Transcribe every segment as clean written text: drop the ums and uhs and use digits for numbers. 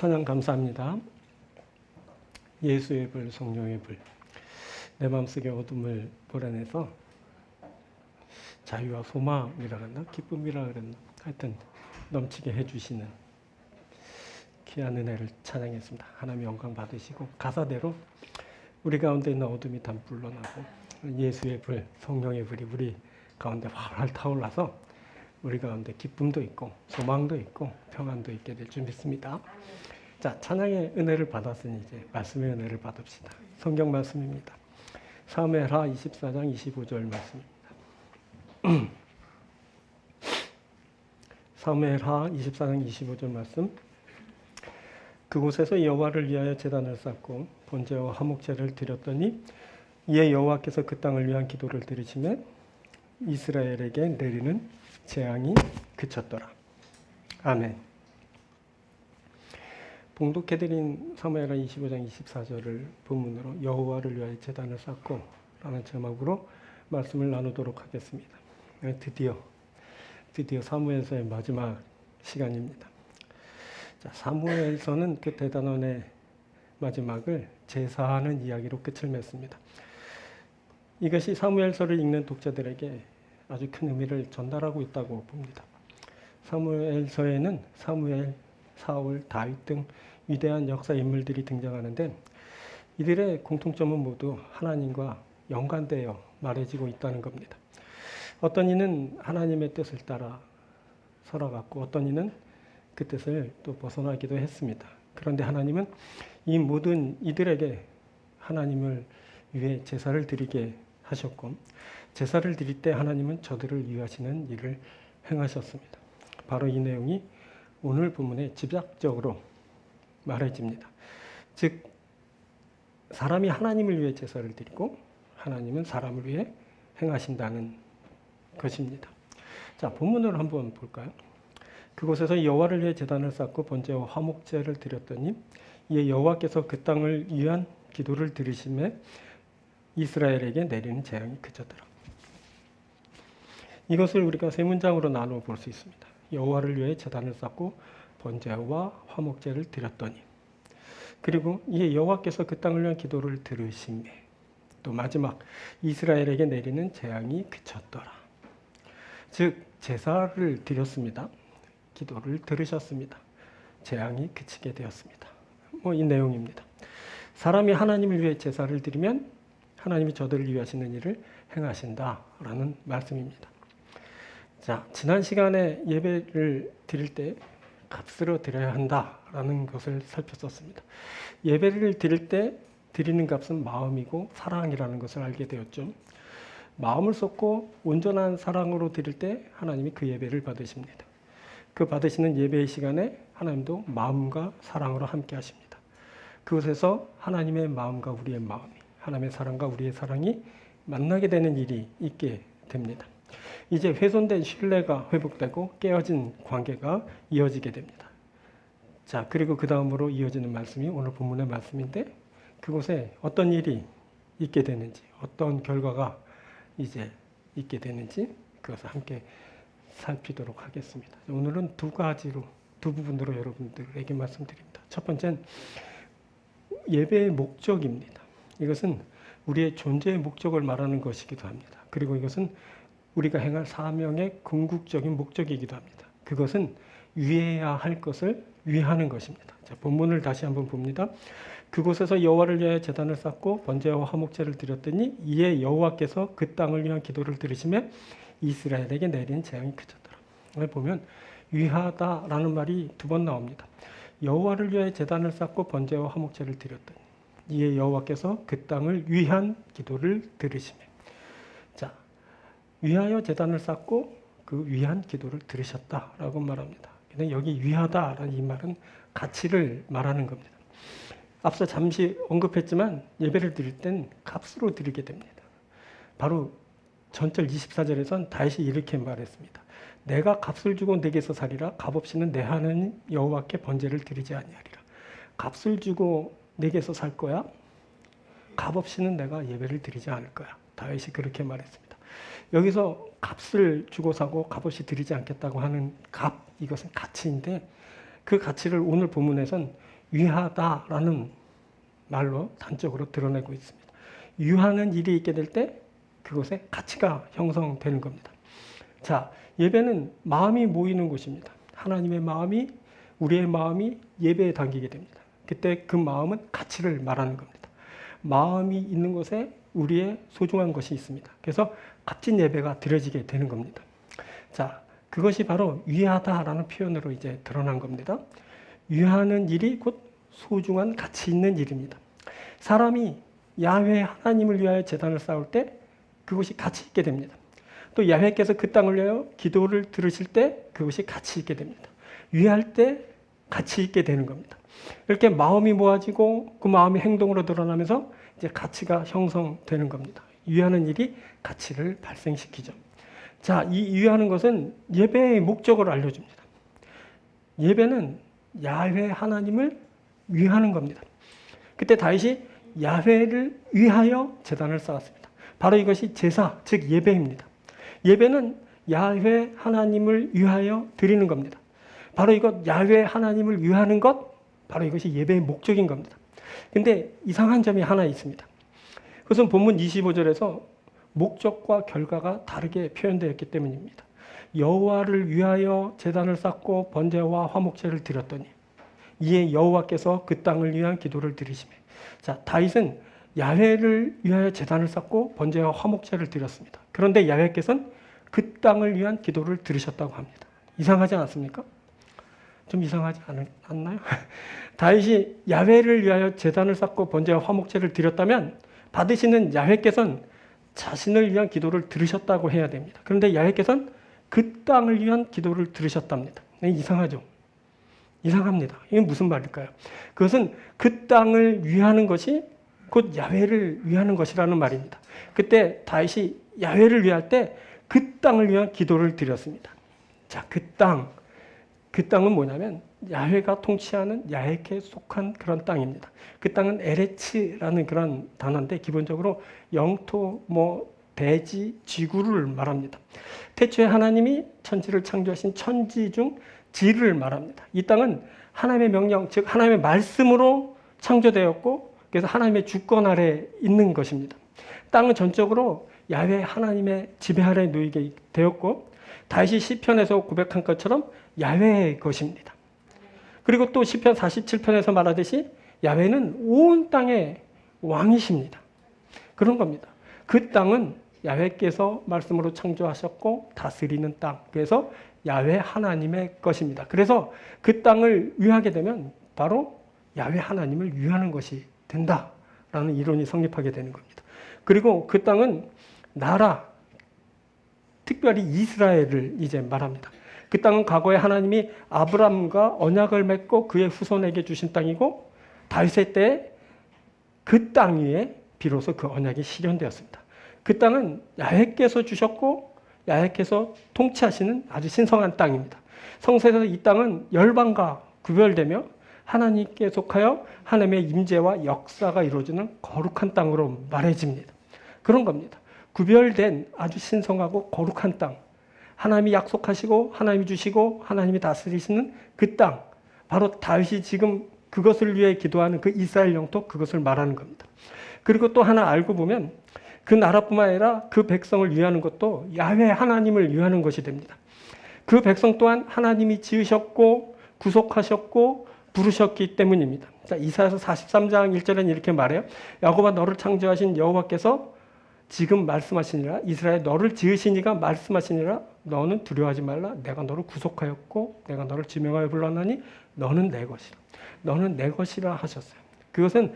찬양 감사합니다. 예수의 불, 성령의 불, 내 마음속의 어둠을 불어내서 자유와 소망이라 그랬나? 기쁨이라 그랬나? 하여튼 넘치게 해주시는 귀한 은혜를 찬양했습니다. 하나님 영광 받으시고 가사대로 우리 가운데 있는 어둠이 다 물러나고 예수의 불, 성령의 불이 우리 가운데 활활 타올라서 우리 가운데 기쁨도 있고 소망도 있고 평안도 있게 될 줄 믿습니다. 자, 찬양의 은혜를 받았으니 이제 말씀의 은혜를 받읍시다. 성경 말씀입니다. 사무엘하 24장 25절 말씀입니다. 사무엘하 24장 25절 말씀. 그곳에서 여호와를 위하여 제단을 쌓고 번제와 화목제를 드렸더니 이에 여호와께서 그 땅을 위한 기도를 들으시매 이스라엘에게 내리는 재앙이 그쳤더라. 아멘. 봉독해드린 사무엘하 25장 24절을 본문으로 여호와를 위하여 제단을 쌓고 라는 제목으로 말씀을 나누도록 하겠습니다. 드디어 사무엘서의 마지막 시간입니다. 자, 사무엘서는 그 대단원의 마지막을 제사하는 이야기로 끝을 맺습니다. 이것이 사무엘서를 읽는 독자들에게 아주 큰 의미를 전달하고 있다고 봅니다. 사무엘서에는 사무엘, 사울, 다윗 등 위대한 역사 인물들이 등장하는데 이들의 공통점은 모두 하나님과 연관되어 말해지고 있다는 겁니다. 어떤 이는 하나님의 뜻을 따라 살아갔고 어떤 이는 그 뜻을 또 벗어나기도 했습니다. 그런데 하나님은 이 모든 이들에게 하나님을 위해 제사를 드리게 하셨고 제사를 드릴 때 하나님은 저들을 위하시는 일을 행하셨습니다. 바로 이 내용이 오늘 본문에 집약적으로 말해집니다. 즉 사람이 하나님을 위해 제사를 드리고 하나님은 사람을 위해 행하신다는 것입니다. 자, 본문을 한번 볼까요? 그곳에서 여호와를 위해 제단을 쌓고 번제와 화목제를 드렸더니 이에 여호와께서 그 땅을 위한 기도를 들으심에 이스라엘에게 내리는 재앙이 그쳤더라. 이것을 우리가 세 문장으로 나누어 볼 수 있습니다. 여호와를 위해 제단을 쌓고 번제와 화목제를 드렸더니 그리고 이에 여호와께서 그 땅을 위한 기도를 들으심에 또 마지막 이스라엘에게 내리는 재앙이 그쳤더라. 즉 제사를 드렸습니다. 기도를 들으셨습니다. 재앙이 그치게 되었습니다. 이 내용입니다. 사람이 하나님을 위해 제사를 드리면 하나님이 저들을 위하시는 일을 행하신다라는 말씀입니다. 자, 지난 시간에 예배를 드릴 때 값으로 드려야 한다라는 것을 살폈었습니다. 예배를 드릴 때 드리는 값은 마음이고 사랑이라는 것을 알게 되었죠. 마음을 쏟고 온전한 사랑으로 드릴 때 하나님이 그 예배를 받으십니다. 그 받으시는 예배의 시간에 하나님도 마음과 사랑으로 함께 하십니다. 그곳에서 하나님의 마음과 우리의 마음이, 하나님의 사랑과 우리의 사랑이 만나게 되는 일이 있게 됩니다. 이제 훼손된 신뢰가 회복되고 깨어진 관계가 이어지게 됩니다. 자, 그리고 그 다음으로 이어지는 말씀이 오늘 본문의 말씀인데 그곳에 어떤 일이 있게 되는지, 어떤 결과가 이제 있게 되는지 그것을 함께 살피도록 하겠습니다. 오늘은 두 부분으로 여러분들에게 말씀드립니다. 첫 번째는 예배의 목적입니다. 이것은 우리의 존재의 목적을 말하는 것이기도 합니다. 그리고 이것은 우리가 행할 사명의 궁극적인 목적이기도 합니다. 그것은 위해야 할 것을 위하는 것입니다. 자, 본문을 다시 한번 봅니다. 그곳에서 여호와를 위하여 제단을 쌓고 번제와 화목제를 드렸더니 이에 여호와께서 그 땅을 위한 기도를 들으시매 이스라엘에게 내린 재앙이 그쳤더라. 오늘 보면 위하다라는 말이 두 번 나옵니다. 여호와를 위하여 제단을 쌓고 번제와 화목제를 드렸더니 이에 여호와께서 그 땅을 위한 기도를 들으시매. 자, 위하여 제단을 쌓고 그 위한 기도를 들으셨다라고 말합니다. 근데 여기 위하다라는 이 말은 가치를 말하는 겁니다. 앞서 잠시 언급했지만 예배를 드릴 땐 값으로 드리게 됩니다. 바로 전절 24절에선 다윗이 이렇게 말했습니다. 내가 값을 주고 내게서 살리라. 값 없이는 내 하나님 여호와께 번제를 드리지 아니하리라. 값을 주고 내게서 살 거야. 값 없이는 내가 예배를 드리지 않을 거야. 다윗이 그렇게 말했습니다. 여기서 값을 주고 사고 값없이 드리지 않겠다고 하는 값, 이것은 가치인데 그 가치를 오늘 본문에선 위하다라는 말로 단적으로 드러내고 있습니다. 위하는 일이 있게 될 때 그곳에 가치가 형성되는 겁니다. 자, 예배는 마음이 모이는 곳입니다. 하나님의 마음이, 우리의 마음이 예배에 담기게 됩니다. 그때 그 마음은 가치를 말하는 겁니다. 마음이 있는 곳에 우리의 소중한 것이 있습니다. 그래서 값진 예배가 드려지게 되는 겁니다. 자, 그것이 바로 위하다라는 표현으로 이제 드러난 겁니다. 위하는 일이 곧 소중한 가치 있는 일입니다. 사람이 야훼 하나님을 위하여 제단을 쌓을 때 그것이 가치 있게 됩니다. 또 야훼께서 그 땅을 위하여 기도를 들으실 때 그것이 가치 있게 됩니다. 위할 때 가치 있게 되는 겁니다. 이렇게 마음이 모아지고 그 마음이 행동으로 드러나면서 이제 가치가 형성되는 겁니다. 위하는 일이 가치를 발생시키죠. 자, 이 위하는 것은 예배의 목적을 알려줍니다. 예배는 야훼 하나님을 위하는 겁니다. 그때 다윗이 야훼를 위하여 제단을 쌓았습니다. 바로 이것이 제사, 즉 예배입니다. 예배는 야훼 하나님을 위하여 드리는 겁니다. 바로 이것 야훼 하나님을 위하는 것, 바로 이것이 예배의 목적인 겁니다. 근데 이상한 점이 하나 있습니다. 그것은 본문 25절에서 목적과 결과가 다르게 표현되었기 때문입니다. 여호와를 위하여 제단을 쌓고 번제와 화목제를 드렸더니 이에 여호와께서 그 땅을 위한 기도를 드리시매. 자, 다윗은 야훼를 위하여 제단을 쌓고 번제와 화목제를 드렸습니다. 그런데 야훼께서는 그 땅을 위한 기도를 들으셨다고 합니다. 이상하지 않습니까? 좀 이상하지 않나요? 다윗이 야훼를 위하여 제단을 쌓고 번제와 화목제를 드렸다면 받으시는 야훼께서는 자신을 위한 기도를 들으셨다고 해야 됩니다. 그런데 야훼께서는 그 땅을 위한 기도를 들으셨답니다. 이상하죠? 이상합니다. 이게 무슨 말일까요? 그것은 그 땅을 위하는 것이 곧 야훼를 위하는 것이라는 말입니다. 그때 다윗이 야훼를 위할 때 그 땅을 위한 기도를 드렸습니다. 자, 그 땅은 뭐냐면 야훼가 통치하는 야훼에 속한 그런 땅입니다. 그 땅은 에레츠라는 그런 단어인데 기본적으로 영토, 대지, 지구를 말합니다. 태초에 하나님이 천지를 창조하신 천지 중 지를 말합니다. 이 땅은 하나님의 명령, 즉 하나님의 말씀으로 창조되었고 그래서 하나님의 주권 아래 있는 것입니다. 땅은 전적으로 야훼 하나님의 지배 아래 놓이게 되었고 다윗이 시편에서 고백한 것처럼 야훼의 것입니다. 그리고 또 시편 47편에서 말하듯이 야훼는 온 땅의 왕이십니다. 그런 겁니다. 그 땅은 야훼께서 말씀으로 창조하셨고 다스리는 땅. 그래서 야훼 하나님의 것입니다. 그래서 그 땅을 위하게 되면 바로 야훼 하나님을 위하는 것이 된다라는 이론이 성립하게 되는 겁니다. 그리고 그 땅은 나라, 특별히 이스라엘을 이제 말합니다. 그 땅은 과거에 하나님이 아브람과 언약을 맺고 그의 후손에게 주신 땅이고 다윗의 때에 그 땅 위에 비로소 그 언약이 실현되었습니다. 그 땅은 야훼께서 주셨고 야훼께서 통치하시는 아주 신성한 땅입니다. 성서에서 이 땅은 열방과 구별되며 하나님께 속하여 하나님의 임재와 역사가 이루어지는 거룩한 땅으로 말해집니다. 그런 겁니다. 구별된 아주 신성하고 거룩한 땅. 하나님이 약속하시고 하나님이 주시고 하나님이 다스리시는 그 땅. 바로 다윗이 지금 그것을 위해 기도하는 그 이스라엘 영토 그것을 말하는 겁니다. 그리고 또 하나 알고 보면 그 나라뿐만 아니라 그 백성을 위하는 것도 야훼 하나님을 위하는 것이 됩니다. 그 백성 또한 하나님이 지으셨고 구속하셨고 부르셨기 때문입니다. 자, 이사야서 43장 1절에는 이렇게 말해요. 야곱아 너를 창조하신 여호와께서 지금 말씀하시니라 이스라엘 너를 지으신 이가 말씀하시니라 너는 두려워하지 말라 내가 너를 구속하였고 내가 너를 지명하여 불렀나니 너는 내 것이라. 너는 내 것이라 하셨어요. 그것은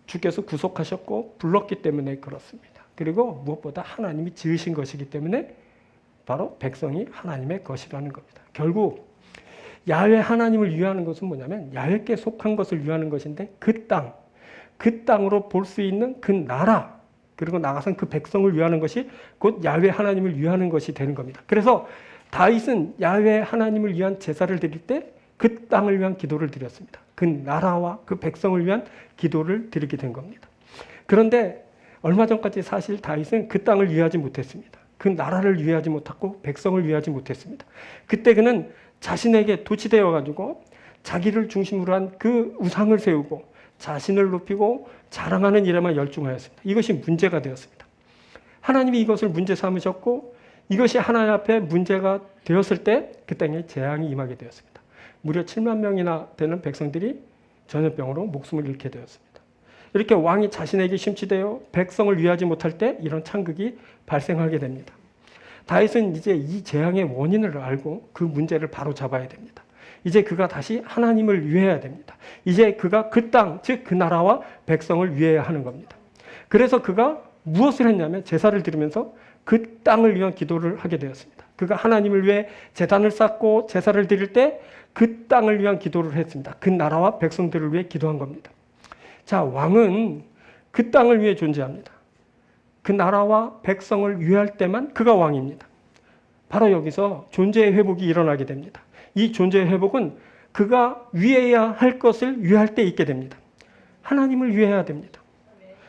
주께서 구속하셨고 불렀기 때문에 그렇습니다. 그리고 무엇보다 하나님이 지으신 것이기 때문에 바로 백성이 하나님의 것이라는 겁니다. 결국 야훼 하나님을 위하는 것은 뭐냐면 야훼께 속한 것을 위하는 것인데 그 땅으로 볼 수 있는 그 나라 그리고 나가선 그 백성을 위하는 것이 곧 야훼 하나님을 위하는 것이 되는 겁니다. 그래서 다윗은 야훼 하나님을 위한 제사를 드릴 때 그 땅을 위한 기도를 드렸습니다. 그 나라와 그 백성을 위한 기도를 드리게 된 겁니다. 그런데 얼마 전까지 사실 다윗은 그 땅을 위하지 못했습니다. 그 나라를 위하지 못했고 백성을 위하지 못했습니다. 그때 그는 자신에게 도취되어 가지고 자기를 중심으로 한 그 우상을 세우고 자신을 높이고 자랑하는 일에만 열중하였습니다. 이것이 문제가 되었습니다. 하나님이 이것을 문제 삼으셨고 이것이 하나님 앞에 문제가 되었을 때 그 땅에 재앙이 임하게 되었습니다. 무려 7만 명이나 되는 백성들이 전염병으로 목숨을 잃게 되었습니다. 이렇게 왕이 자신에게 심취되어 백성을 위하지 못할 때 이런 창극이 발생하게 됩니다. 다윗은 이제 이 재앙의 원인을 알고 그 문제를 바로 잡아야 됩니다. 이제 그가 다시 하나님을 위해야 됩니다. 이제 그가 그 땅, 즉 그 나라와 백성을 위해야 하는 겁니다. 그래서 그가 무엇을 했냐면 제사를 드리면서 그 땅을 위한 기도를 하게 되었습니다. 그가 하나님을 위해 제단을 쌓고 제사를 드릴 때 그 땅을 위한 기도를 했습니다. 그 나라와 백성들을 위해 기도한 겁니다. 자, 왕은 그 땅을 위해 존재합니다. 그 나라와 백성을 위할 때만 그가 왕입니다. 바로 여기서 존재의 회복이 일어나게 됩니다. 이 존재의 회복은 그가 위해야 할 것을 위할 때 있게 됩니다. 하나님을 위해야 됩니다.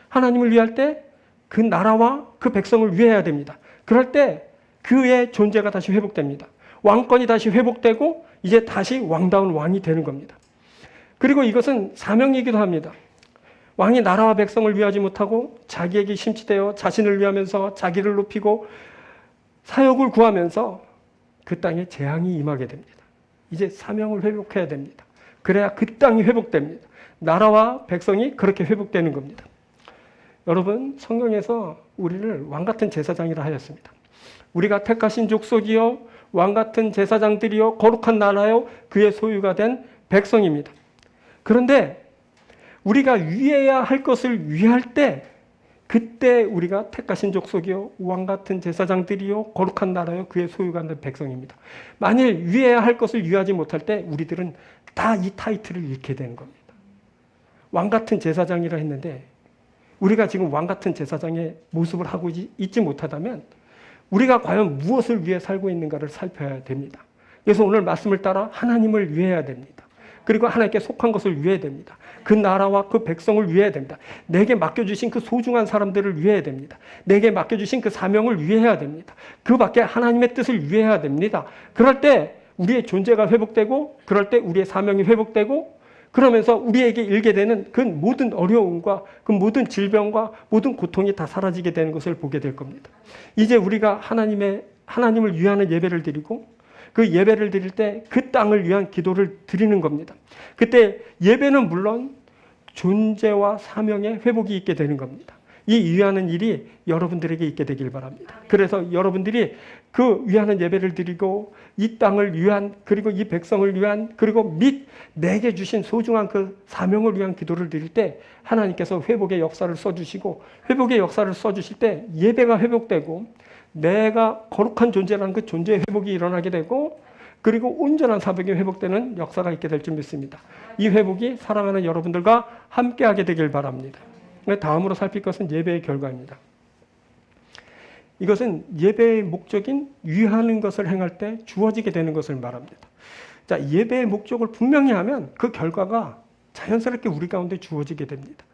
하나님을 위할 때 그 나라와 그 백성을 위해야 됩니다. 그럴 때 그의 존재가 다시 회복됩니다. 왕권이 다시 회복되고 이제 다시 왕다운 왕이 되는 겁니다. 그리고 이것은 사명이기도 합니다. 왕이 나라와 백성을 위하지 못하고 자기에게 심취되어 자신을 위하면서 자기를 높이고 사역을 구하면서 그 땅에 재앙이 임하게 됩니다. 이제 사명을 회복해야 됩니다. 그래야 그 땅이 회복됩니다. 나라와 백성이 그렇게 회복되는 겁니다. 여러분, 성경에서 우리를 왕같은 제사장이라 하였습니다. 우리가 택하신 족속이요 왕같은 제사장들이요 거룩한 나라요 그의 소유가 된 백성입니다. 그런데 우리가 위해야 할 것을 위할 때 그때 우리가 택하신 족속이요 왕같은 제사장들이요 거룩한 나라요 그의 소유가 된 백성입니다. 만일 위해야 할 것을 위하지 못할 때 우리들은 다 이 타이틀을 잃게 되는 겁니다. 왕같은 제사장이라 했는데 우리가 지금 왕같은 제사장의 모습을 하고 있지 못하다면 우리가 과연 무엇을 위해 살고 있는가를 살펴야 됩니다. 그래서 오늘 말씀을 따라 하나님을 위해야 됩니다. 그리고 하나님께 속한 것을 위해야 됩니다. 그 나라와 그 백성을 위해야 됩니다. 내게 맡겨주신 그 소중한 사람들을 위해야 됩니다. 내게 맡겨주신 그 사명을 위해야 됩니다. 그 밖에 하나님의 뜻을 위해야 됩니다. 그럴 때 우리의 존재가 회복되고 그럴 때 우리의 사명이 회복되고 그러면서 우리에게 일게 되는 그 모든 어려움과 그 모든 질병과 모든 고통이 다 사라지게 되는 것을 보게 될 겁니다. 이제 우리가 하나님을 위하는 예배를 드리고 그 예배를 드릴 때 그 땅을 위한 기도를 드리는 겁니다. 그때 예배는 물론 존재와 사명의 회복이 있게 되는 겁니다. 이 위하는 일이 여러분들에게 있게 되길 바랍니다. 그래서 여러분들이 그 위하는 예배를 드리고 이 땅을 위한 그리고 이 백성을 위한 그리고 및 내게 주신 소중한 그 사명을 위한 기도를 드릴 때 하나님께서 회복의 역사를 써주시고 회복의 역사를 써주실 때 예배가 회복되고 내가 거룩한 존재라는 그 존재의 회복이 일어나게 되고 그리고 온전한 사명이 회복되는 역사가 있게 될 줄 믿습니다. 이 회복이 사랑하는 여러분들과 함께하게 되길 바랍니다. 다음으로 살필 것은 예배의 결과입니다. 이것은 예배의 목적인 위하는 것을 행할 때 주어지게 되는 것을 말합니다. 자, 예배의 목적을 분명히 하면 그 결과가 자연스럽게 우리 가운데 주어지게 됩니다.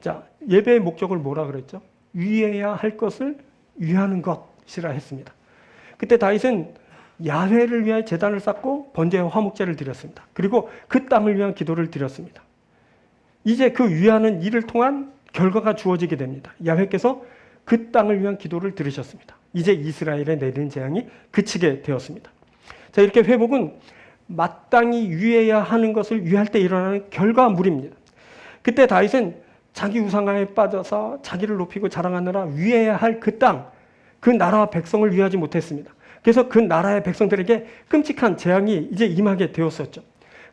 자, 예배의 목적을 뭐라 그랬죠? 위해야 할 것을 위하는 것이라 했습니다. 그때 다윗은 야훼를 위하여 제단을 쌓고 번제와 화목제를 드렸습니다. 그리고 그 땅을 위한 기도를 드렸습니다. 이제 그 위하는 일을 통한 결과가 주어지게 됩니다. 야훼께서 그 땅을 위한 기도를 들으셨습니다. 이제 이스라엘에 내리는 재앙이 그치게 되었습니다. 자, 이렇게 회복은 마땅히 위해야 하는 것을 위할 때 일어나는 결과물입니다. 그때 다윗은 자기 우상에 빠져서 자기를 높이고 자랑하느라 위해야 할 그 땅, 그 나라와 백성을 위하지 못했습니다. 그래서 그 나라의 백성들에게 끔찍한 재앙이 이제 임하게 되었었죠.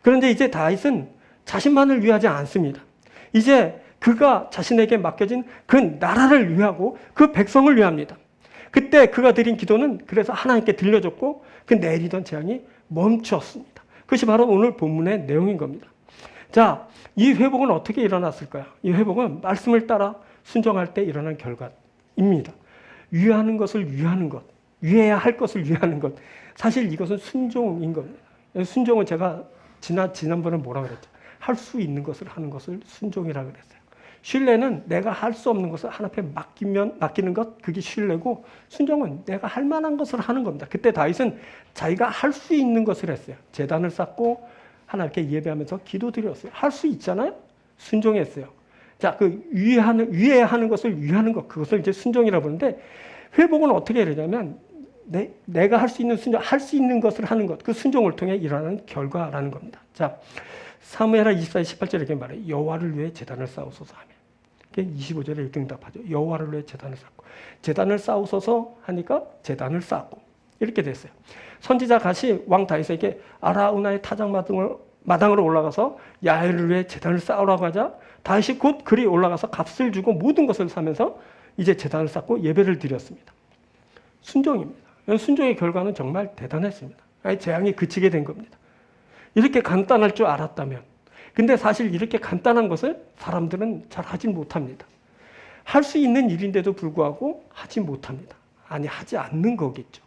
그런데 이제 다윗은 자신만을 위하지 않습니다. 이제 그가 자신에게 맡겨진 그 나라를 위하고 그 백성을 위합니다. 그때 그가 드린 기도는 그래서 하나님께 들려졌고 그 내리던 재앙이 멈췄습니다. 그것이 바로 오늘 본문의 내용인 겁니다. 자, 이 회복은 어떻게 일어났을까요? 이 회복은 말씀을 따라 순종할 때 일어난 결과입니다. 위하는 것을 위하는 것, 위해야 할 것을 위하는 것. 사실 이것은 순종인 겁니다. 순종은 제가 지난번에 뭐라 그랬죠? 할 수 있는 것을 하는 것을 순종이라고 그랬어요. 신뢰는 내가 할 수 없는 것을 하나님께 맡기는 것, 그게 신뢰고, 순종은 내가 할 만한 것을 하는 겁니다. 그때 다윗은 자기가 할 수 있는 것을 했어요. 제단을 쌓고 하나님께 예배하면서 기도드렸어요. 할 수 있잖아요. 순종했어요. 자, 그 위에 하는 것을 위하는 것, 그것을 이제 순종이라고 부르는데, 회복은 어떻게 되냐면 내가 할 수 있는 순종, 할 수 있는 것을 하는 것, 그 순종을 통해 일어나는 결과라는 겁니다. 자, 사무엘하 24장 18절에 이렇게 말해요. 여호와를 위해 제단을 쌓으소서 하면. 25절에 이렇게 응답하죠. 여호와를 위해 제단을 쌓고. 제단을 쌓으소서 하니까 제단을 쌓고. 이렇게 됐어요. 선지자 갓이 왕 다윗에게 아라우나의 타작 마당으로 올라가서 야훼를 위해 제단을 쌓으라고 하자 다윗이 곧 그리 올라가서 값을 주고 모든 것을 사면서 이제 제단을 쌓고 예배를 드렸습니다. 순종입니다. 순종의 결과는 정말 대단했습니다. 재앙이 그치게 된 겁니다. 이렇게 간단할 줄 알았다면, 근데 사실 이렇게 간단한 것을 사람들은 잘 하지 못합니다. 할 수 있는 일인데도 불구하고 하지 못합니다. 아니, 하지 않는 거겠죠.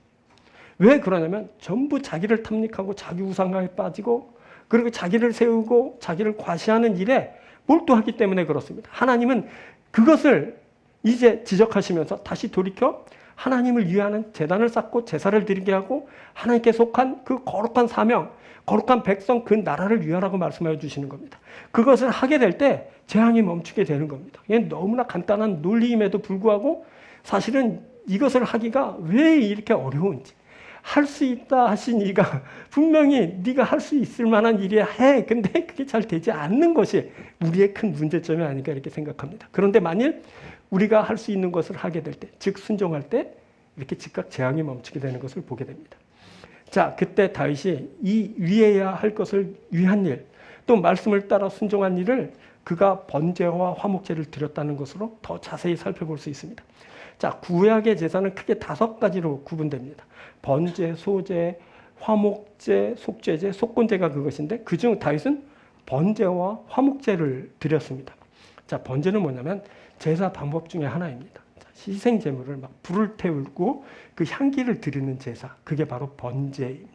왜 그러냐면 전부 자기를 탐닉하고 자기 우상화에 빠지고 그리고 자기를 세우고 자기를 과시하는 일에 몰두하기 때문에 그렇습니다. 하나님은 그것을 이제 지적하시면서 다시 돌이켜 하나님을 위하는 제단을 쌓고 제사를 드리게 하고 하나님께 속한 그 거룩한 사명, 거룩한 백성, 그 나라를 위하라고 말씀하여 주시는 겁니다. 그것을 하게 될 때 재앙이 멈추게 되는 겁니다. 이게 너무나 간단한 논리임에도 불구하고 사실은 이것을 하기가 왜 이렇게 어려운지, 할 수 있다 하신 이가 분명히 네가 할 수 있을 만한 일이야 해. 근데 그게 잘 되지 않는 것이 우리의 큰 문제점이 아닐까 이렇게 생각합니다. 그런데 만일 우리가 할 수 있는 것을 하게 될 때, 즉 순종할 때 이렇게 즉각 재앙이 멈추게 되는 것을 보게 됩니다. 자, 그때 다윗이 이 위해야 할 것을 위한 일, 또 말씀을 따라 순종한 일을 그가 번제와 화목제를 드렸다는 것으로 더 자세히 살펴볼 수 있습니다. 자, 구약의 제사는 크게 5가지로 구분됩니다. 번제, 소제, 화목제, 속죄제, 속건제가 그것인데 그중 다윗은 번제와 화목제를 드렸습니다. 자, 번제는 뭐냐면 제사 방법 중에 하나입니다. 희생 제물을 막 불을 태우고 그 향기를 드리는 제사, 그게 바로 번제입니다.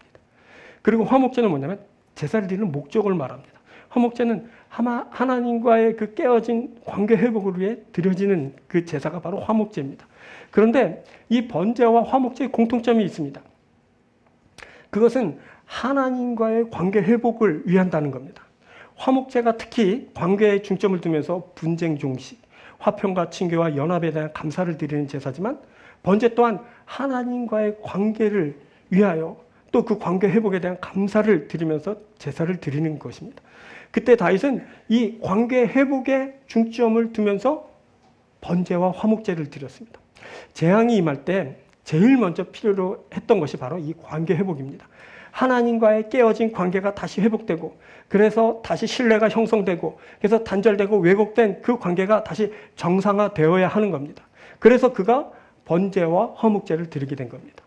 그리고 화목제는 뭐냐면 제사를 드리는 목적을 말합니다. 화목제는 하나님과의 그 깨어진 관계 회복을 위해 드려지는 그 제사가 바로 화목제입니다. 그런데 이 번제와 화목제의 공통점이 있습니다. 그것은 하나님과의 관계 회복을 위한다는 겁니다. 화목제가 특히 관계에 중점을 두면서 분쟁 종식, 화평과 친교와 연합에 대한 감사를 드리는 제사지만 번제 또한 하나님과의 관계를 위하여 또 그 관계 회복에 대한 감사를 드리면서 제사를 드리는 것입니다. 그때 다윗은 이 관계 회복에 중점을 두면서 번제와 화목제를 드렸습니다. 재앙이 임할 때 제일 먼저 필요로 했던 것이 바로 이 관계 회복입니다. 하나님과의 깨어진 관계가 다시 회복되고 그래서 다시 신뢰가 형성되고 그래서 단절되고 왜곡된 그 관계가 다시 정상화되어야 하는 겁니다. 그래서 그가 번제와 화목제를 드리게 된 겁니다.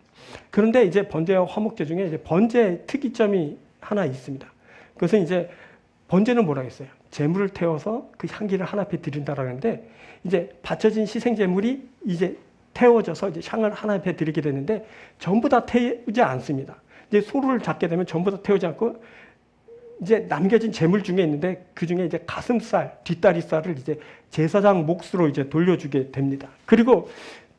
그런데 이제 번제와 화목제 중에 이제 번제의 특이점이 하나 있습니다. 그것은 이제 번제는 뭐라 했어요? 제물을 태워서 그 향기를 하나님께 드린다라고 하는데 이제 바쳐진 희생 제물이 이제 태워져서 이제 향을 하나님께 드리게 되는데 전부 다 태우지 않습니다. 이제 소를 잡게 되면 전부 다 태우지 않고 이제 남겨진 제물 중에 있는데 그 중에 이제 가슴살, 뒷다리살을 이제 제사장 몫으로 이제 돌려주게 됩니다. 그리고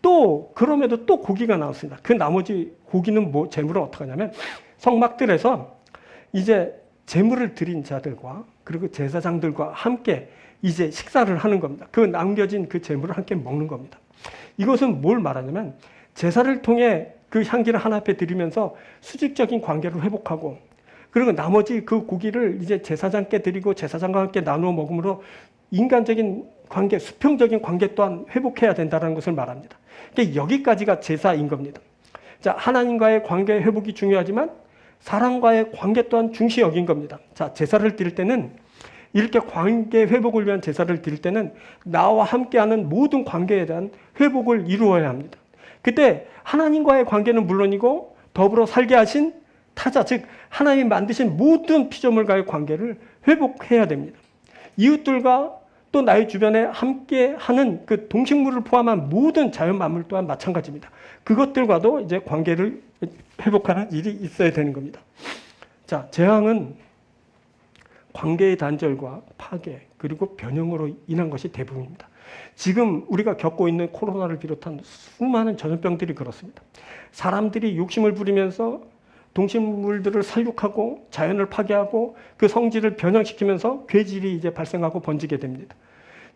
또 그럼에도 또 고기가 나왔습니다. 그 나머지 고기는 뭐 제물은 어떻게 하냐면 성막들에서 이제 제물을 드린 자들과 그리고 제사장들과 함께 이제 식사를 하는 겁니다. 그 남겨진 그 제물을 함께 먹는 겁니다. 이것은 뭘 말하냐면 제사를 통해 그 향기를 하나 앞에 드리면서 수직적인 관계를 회복하고 그리고 나머지 그 고기를 이제 제사장께 드리고 제사장과 함께 나누어 먹음으로 인간적인 관계, 수평적인 관계 또한 회복해야 된다는 것을 말합니다. 그러니까 여기까지가 제사인 겁니다. 자, 하나님과의 관계 회복이 중요하지만 사람과의 관계 또한 중시 여긴 겁니다. 자, 제사를 드릴 때는 이렇게 관계 회복을 위한 제사를 드릴 때는 나와 함께하는 모든 관계에 대한 회복을 이루어야 합니다. 그때 하나님과의 관계는 물론이고 더불어 살게 하신 타자, 즉 하나님이 만드신 모든 피조물과의 관계를 회복해야 됩니다. 이웃들과 또 나의 주변에 함께하는 그 동식물을 포함한 모든 자연 만물 또한 마찬가지입니다. 그것들과도 이제 관계를 회복하는 일이 있어야 되는 겁니다. 자, 재앙은 관계의 단절과 파괴 그리고 변형으로 인한 것이 대부분입니다. 지금 우리가 겪고 있는 코로나를 비롯한 수많은 전염병들이 그렇습니다. 사람들이 욕심을 부리면서 동식물들을 살육하고 자연을 파괴하고 그 성질을 변형시키면서 괴질이 이제 발생하고 번지게 됩니다.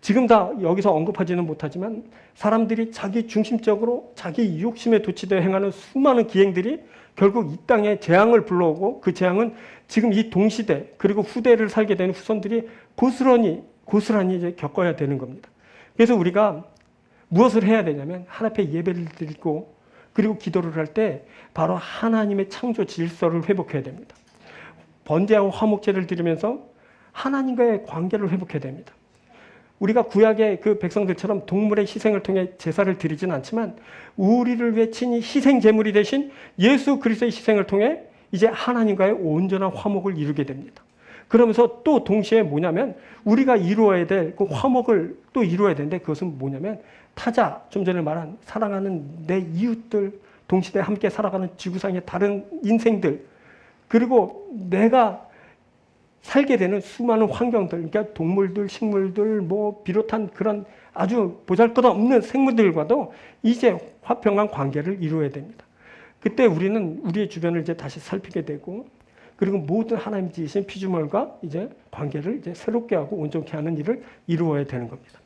지금 다 여기서 언급하지는 못하지만 사람들이 자기 중심적으로 자기 욕심에 도취되어 행하는 수많은 기행들이 결국 이 땅에 재앙을 불러오고 그 재앙은 지금 이 동시대 그리고 후대를 살게 되는 후손들이 고스란히 이제 겪어야 되는 겁니다. 그래서 우리가 무엇을 해야 되냐면 하나님께 예배를 드리고 그리고 기도를 할 때 바로 하나님의 창조 질서를 회복해야 됩니다. 번제와 화목제를 드리면서 하나님과의 관계를 회복해야 됩니다. 우리가 구약의 그 백성들처럼 동물의 희생을 통해 제사를 드리진 않지만 우리를 위해 친히 희생 제물이 되신 예수 그리스도의 희생을 통해 이제 하나님과의 온전한 화목을 이루게 됩니다. 그러면서 또 동시에 뭐냐면 우리가 이루어야 될 그 화목을 또 이루어야 되는데 그것은 뭐냐면 타자, 좀 전에 말한 사랑하는 내 이웃들, 동시대에 함께 살아가는 지구상의 다른 인생들, 그리고 내가 살게 되는 수많은 환경들, 그러니까 동물들, 식물들, 비롯한 그런 아주 보잘것없는 생물들과도 이제 화평한 관계를 이루어야 됩니다. 그때 우리는 우리의 주변을 이제 다시 살피게 되고, 그리고 모든 하나님 지으신 피조물과 이제 관계를 이제 새롭게 하고 온전케 하는 일을 이루어야 되는 겁니다.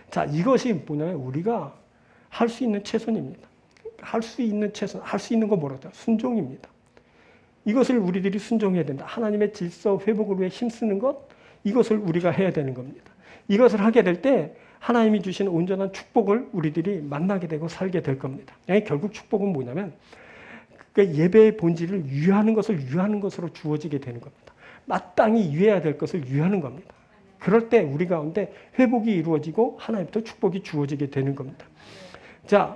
자, 이것이 뭐냐면 우리가 할 수 있는 최선입니다. 할 수 있는 최선, 할 수 있는 거 뭐라고 해요? 순종입니다. 이것을 우리들이 순종해야 된다. 하나님의 질서 회복을 위해 힘쓰는 것, 이것을 우리가 해야 되는 겁니다. 이것을 하게 될 때 하나님이 주신 온전한 축복을 우리들이 만나게 되고 살게 될 겁니다. 결국 축복은 뭐냐면 예배의 본질을 유하는 것으로 주어지게 되는 겁니다. 마땅히 유해야 될 것을 유하는 겁니다. 그럴 때 우리 가운데 회복이 이루어지고 하나님부터 축복이 주어지게 되는 겁니다. 자,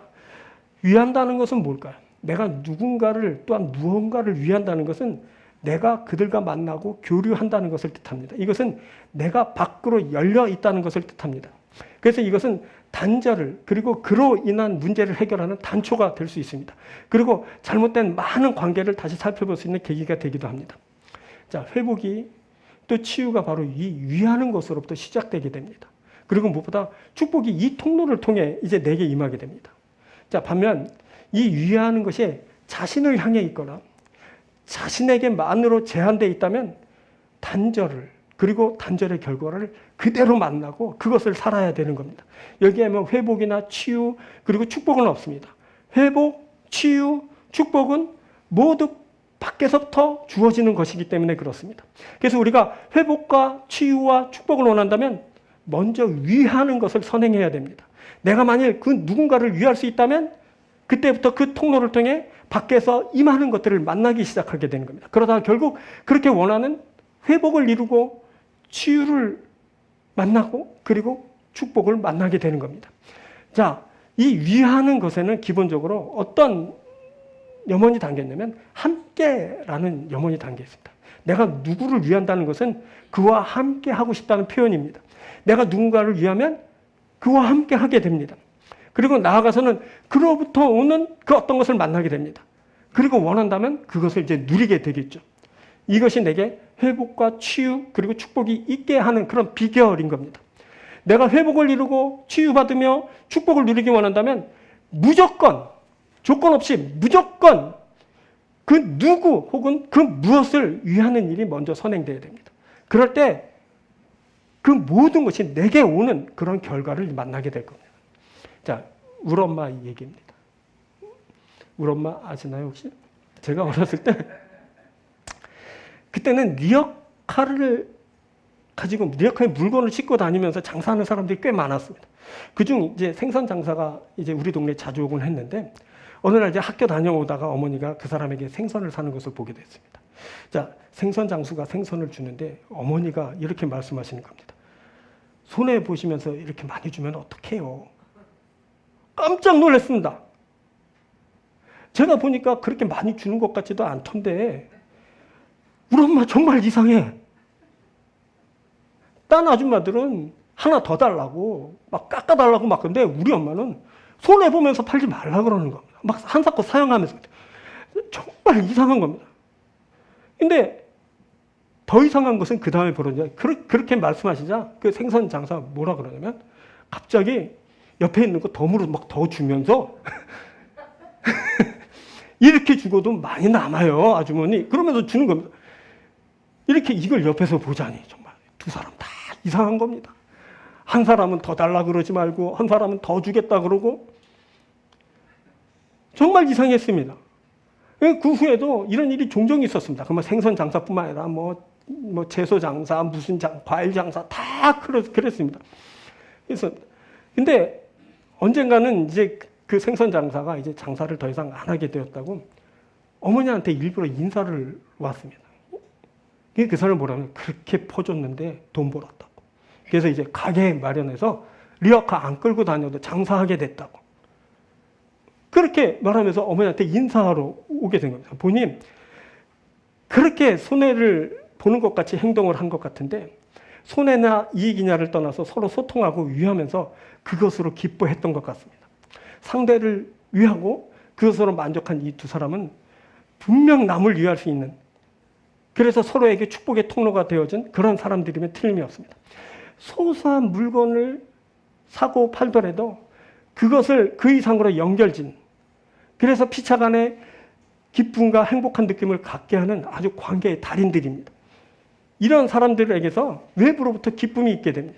위한다는 것은 뭘까요? 내가 누군가를 또한 무언가를 위한다는 것은 내가 그들과 만나고 교류한다는 것을 뜻합니다. 이것은 내가 밖으로 열려 있다는 것을 뜻합니다. 그래서 이것은 단절을 그리고 그로 인한 문제를 해결하는 단초가 될 수 있습니다. 그리고 잘못된 많은 관계를 다시 살펴볼 수 있는 계기가 되기도 합니다. 자, 회복이 또 치유가 바로 이 위하는 것으로부터 시작되게 됩니다. 그리고 무엇보다 축복이 이 통로를 통해 이제 내게 임하게 됩니다. 자, 반면 이 위하는 것이 자신을 향해 있거나 자신에게만으로 제한되어 있다면 단절을 그리고 단절의 결과를 그대로 만나고 그것을 살아야 되는 겁니다. 여기에 뭐 회복이나 치유 그리고 축복은 없습니다. 회복, 치유, 축복은 모두 밖에서부터 주어지는 것이기 때문에 그렇습니다. 그래서 우리가 회복과 치유와 축복을 원한다면 먼저 위하는 것을 선행해야 됩니다. 내가 만일 그 누군가를 위할 수 있다면 그때부터 그 통로를 통해 밖에서 임하는 것들을 만나기 시작하게 되는 겁니다. 그러다가 결국 그렇게 원하는 회복을 이루고 치유를 만나고 그리고 축복을 만나게 되는 겁니다. 자, 이 위하는 것에는 기본적으로 어떤 염원이 담겨 있냐면 함께라는 염원이 담겨 있습니다. 내가 누구를 위한다는 것은 그와 함께 하고 싶다는 표현입니다. 내가 누군가를 위하면 그와 함께 하게 됩니다. 그리고 나아가서는 그로부터 오는 그 어떤 것을 만나게 됩니다. 그리고 원한다면 그것을 이제 누리게 되겠죠. 이것이 내게 회복과 치유 그리고 축복이 있게 하는 그런 비결인 겁니다. 내가 회복을 이루고 치유받으며 축복을 누리기 원한다면 무조건 조건 없이 무조건 그 누구 혹은 그 무엇을 위하는 일이 먼저 선행돼야 됩니다. 그럴 때 그 모든 것이 내게 오는 그런 결과를 만나게 될 겁니다. 자, 우리 엄마 얘기입니다. 우리 엄마 아시나요 혹시? 제가 어렸을 때 그때는 리어카를 가지고 리어카에 물건을 싣고 다니면서 장사하는 사람들이 꽤 많았습니다. 그중 이제 생선 장사가 이제 우리 동네에 자주 오곤 했는데 어느 날 이제 학교 다녀오다가 어머니가 그 사람에게 생선을 사는 것을 보게 됐습니다. 자, 생선 장수가 생선을 주는데 어머니가 이렇게 말씀하시는 겁니다. 손해 보시면서 이렇게 많이 주면 어떡해요? 깜짝 놀랐습니다. 제가 보니까 그렇게 많이 주는 것 같지도 않던데 우리 엄마 정말 이상해. 딴 아줌마들은 하나 더 달라고 막 깎아달라고 막 그런데 우리 엄마는 손해보면서 팔지 말라 그러는 겁니다. 막 한사코 사용하면서. 정말 이상한 겁니다. 근데 더 이상한 것은 그 다음에 벌어져요. 그렇게 말씀하시자 그 생선 장사 뭐라 그러냐면 갑자기 옆에 있는 거 덤으로 막 더 주면서 이렇게 죽어도 많이 남아요, 아주머니. 그러면서 주는 겁니다. 이렇게 이걸 옆에서 보자니 정말 두 사람 다 이상한 겁니다. 한 사람은 더 달라 그러지 말고 한 사람은 더 주겠다 그러고 정말 이상했습니다. 그 후에도 이런 일이 종종 있었습니다. 그러면 생선 장사뿐만 아니라 뭐 채소 장사, 무슨 과일 장사 다 그랬습니다. 그래서 근데 언젠가는 이제 그 생선 장사가 이제 장사를 더 이상 안 하게 되었다고 어머니한테 일부러 인사를 왔습니다. 그 사람을 뭐라면 그렇게 퍼줬는데 돈 벌었다고. 그래서 이제 가게 마련해서 리어카 안 끌고 다녀도 장사하게 됐다고. 그렇게 말하면서 어머니한테 인사하러 오게 된 겁니다. 보니 그렇게 손해를 보는 것 같이 행동을 한 것 같은데 손해나 이익이냐를 떠나서 서로 소통하고 위하면서 그것으로 기뻐했던 것 같습니다. 상대를 위하고 그것으로 만족한 이 두 사람은 분명 남을 위할 수 있는, 그래서 서로에게 축복의 통로가 되어진 그런 사람들이면 틀림이 없습니다. 소소한 물건을 사고 팔더라도 그것을 그 이상으로 연결진, 그래서 피차간의 기쁨과 행복한 느낌을 갖게 하는 아주 관계의 달인들입니다. 이런 사람들에게서 외부로부터 기쁨이 있게 됩니다.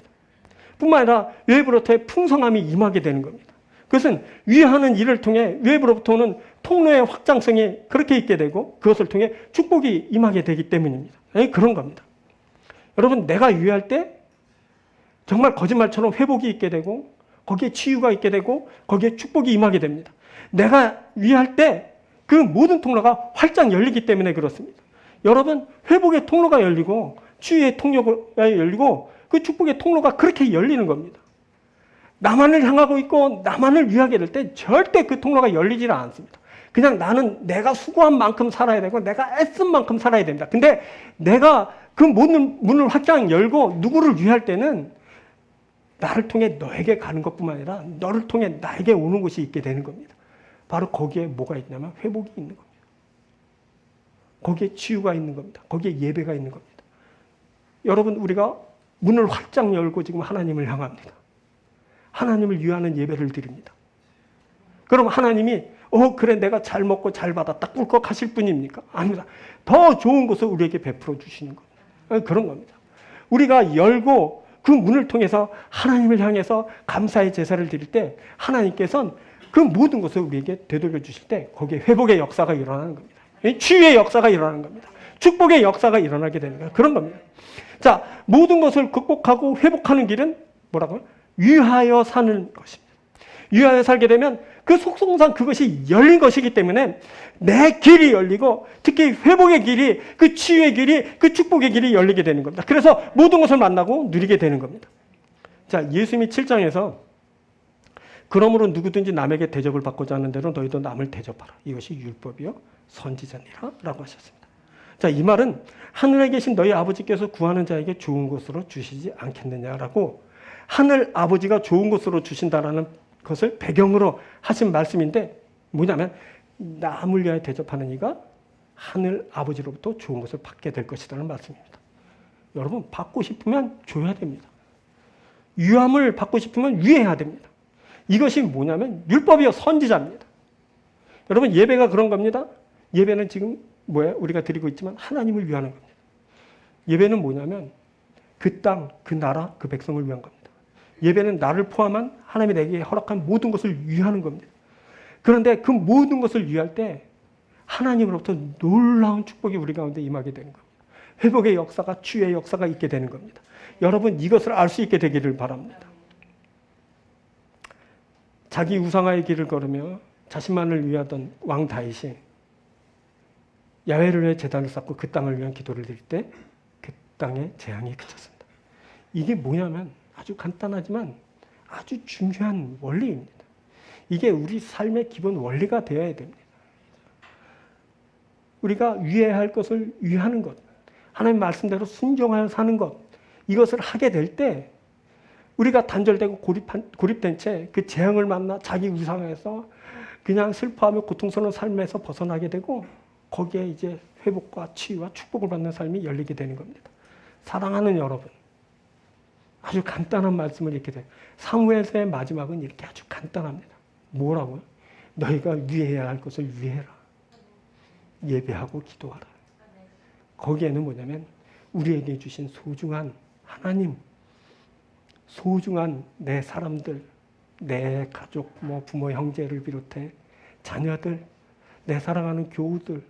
뿐만 아니라 외부로부터의 풍성함이 임하게 되는 겁니다. 그것은 위하는 일을 통해 외부로부터 오는 통로의 확장성이 그렇게 있게 되고 그것을 통해 축복이 임하게 되기 때문입니다. 그런 겁니다. 여러분, 내가 위할 때 정말 거짓말처럼 회복이 있게 되고 거기에 치유가 있게 되고 거기에 축복이 임하게 됩니다. 내가 위할 때 그 모든 통로가 활짝 열리기 때문에 그렇습니다. 여러분, 회복의 통로가 열리고 치유의 통로가 열리고 그 축복의 통로가 그렇게 열리는 겁니다. 나만을 향하고 있고 나만을 위하게 될 때 절대 그 통로가 열리지는 않습니다. 그냥 나는 내가 수고한 만큼 살아야 되고 내가 애쓴 만큼 살아야 됩니다. 근데 내가 그 모든 문을 활짝 열고 누구를 위할 때는 나를 통해 너에게 가는 것뿐만 아니라 너를 통해 나에게 오는 곳이 있게 되는 겁니다. 바로 거기에 뭐가 있냐면 회복이 있는 겁니다. 거기에 치유가 있는 겁니다. 거기에 예배가 있는 겁니다. 여러분, 우리가 문을 활짝 열고 지금 하나님을 향합니다. 하나님을 위하는 예배를 드립니다. 그럼 하나님이 그래 내가 잘 먹고 잘 받았다 꿀꺽 하실 분입니까? 아닙니다. 더 좋은 것을 우리에게 베풀어 주시는 겁니다. 그런 겁니다. 우리가 열고 그 문을 통해서 하나님을 향해서 감사의 제사를 드릴 때 하나님께서는 그 모든 것을 우리에게 되돌려 주실 때 거기에 회복의 역사가 일어나는 겁니다. 치유의 역사가 일어나는 겁니다. 축복의 역사가 일어나게 되는 거예요. 그런 겁니다. 자, 모든 것을 극복하고 회복하는 길은 뭐라고요? 위하여 사는 것입니다. 위하여 살게 되면 그 속성상 그것이 열린 것이기 때문에 내 길이 열리고 특히 회복의 길이, 그 치유의 길이, 그 축복의 길이 열리게 되는 겁니다. 그래서 모든 것을 만나고 누리게 되는 겁니다. 자, 예수님이 7장에서 그러므로 누구든지 남에게 대접을 받고자 하는 대로 너희도 남을 대접하라. 이것이 율법이요 선지자니라 라고 하셨습니다. 자, 이 말은 하늘에 계신 너희 아버지께서 구하는 자에게 좋은 것으로 주시지 않겠느냐라고, 하늘 아버지가 좋은 것으로 주신다라는 것을 배경으로 하신 말씀인데 뭐냐면 남을 위하여 대접하는 이가 하늘 아버지로부터 좋은 것을 받게 될 것이라는 말씀입니다. 여러분, 받고 싶으면 줘야 됩니다. 유함을 받고 싶으면 위해야 됩니다. 이것이 뭐냐면 율법이요 선지자입니다. 여러분, 예배가 그런 겁니다. 예배는 지금 뭐예요? 우리가 드리고 있지만 하나님을 위하는 겁니다. 예배는 뭐냐면 그 땅, 그 나라, 그 백성을 위한 겁니다. 예배는 나를 포함한 하나님이 내게 허락한 모든 것을 위하는 겁니다. 그런데 그 모든 것을 위할 때 하나님으로부터 놀라운 축복이 우리 가운데 임하게 되는 겁니다. 회복의 역사가, 치유의 역사가 있게 되는 겁니다. 여러분, 이것을 알 수 있게 되기를 바랍니다. 자기 우상화의 길을 걸으며 자신만을 위하던 왕 다윗이 야훼를 위해 제단을 쌓고 그 땅을 위한 기도를 드릴 때 그 땅에 재앙이 그쳤습니다. 이게 뭐냐면 아주 간단하지만 아주 중요한 원리입니다. 이게 우리 삶의 기본 원리가 되어야 됩니다. 우리가 위해야 할 것을 위하는 것, 하나님 말씀대로 순종하여 사는 것, 이것을 하게 될 때 우리가 단절되고 고립된 채 그 재앙을 만나 자기 우상에서 그냥 슬퍼하며 고통스러운 삶에서 벗어나게 되고 거기에 이제 회복과 치유와 축복을 받는 삶이 열리게 되는 겁니다. 사랑하는 여러분, 아주 간단한 말씀을 이렇게 돼요. 사무엘서의 마지막은 이렇게 아주 간단합니다. 뭐라고요? 너희가 위해야 할 것을 위해라. 예배하고 기도하라. 거기에는 뭐냐면 우리에게 주신 소중한 하나님, 소중한 내 사람들, 내 가족, 뭐 부모, 형제를 비롯해 자녀들, 내 사랑하는 교우들,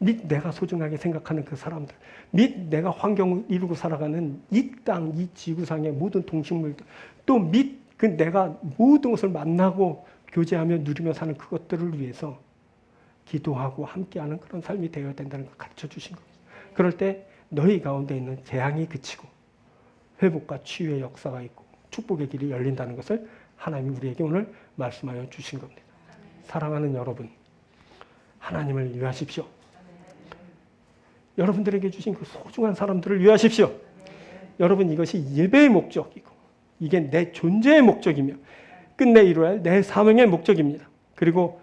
및 내가 소중하게 생각하는 그 사람들, 및 내가 환경을 이루고 살아가는 이 땅, 이 지구상의 모든 동식물들, 또 및 그 내가 모든 것을 만나고 교제하며 누리며 사는 그것들을 위해서 기도하고 함께하는 그런 삶이 되어야 된다는 걸 가르쳐 주신 겁니다. 그럴 때 너희 가운데 있는 재앙이 그치고 회복과 치유의 역사가 있고 축복의 길이 열린다는 것을 하나님이 우리에게 오늘 말씀하여 주신 겁니다. 사랑하는 여러분, 하나님을 위하십시오. 여러분들에게 주신 그 소중한 사람들을 위하십시오. 여러분, 이것이 예배의 목적이고 이게 내 존재의 목적이며 끝내 이루어야 할 내 사명의 목적입니다. 그리고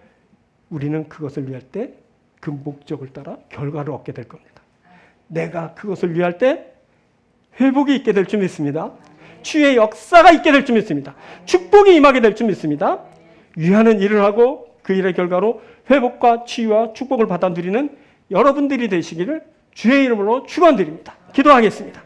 우리는 그것을 위할 때 그 목적을 따라 결과를 얻게 될 겁니다. 내가 그것을 위할 때 회복이 있게 될 줄 믿습니다. 치유의 역사가 있게 될 줄 믿습니다. 축복이 임하게 될 줄 믿습니다. 위하는 일을 하고 그 일의 결과로 회복과 치유와 축복을 받아 누리는 여러분들이 되시기를 주의 이름으로 축원드립니다. 기도하겠습니다.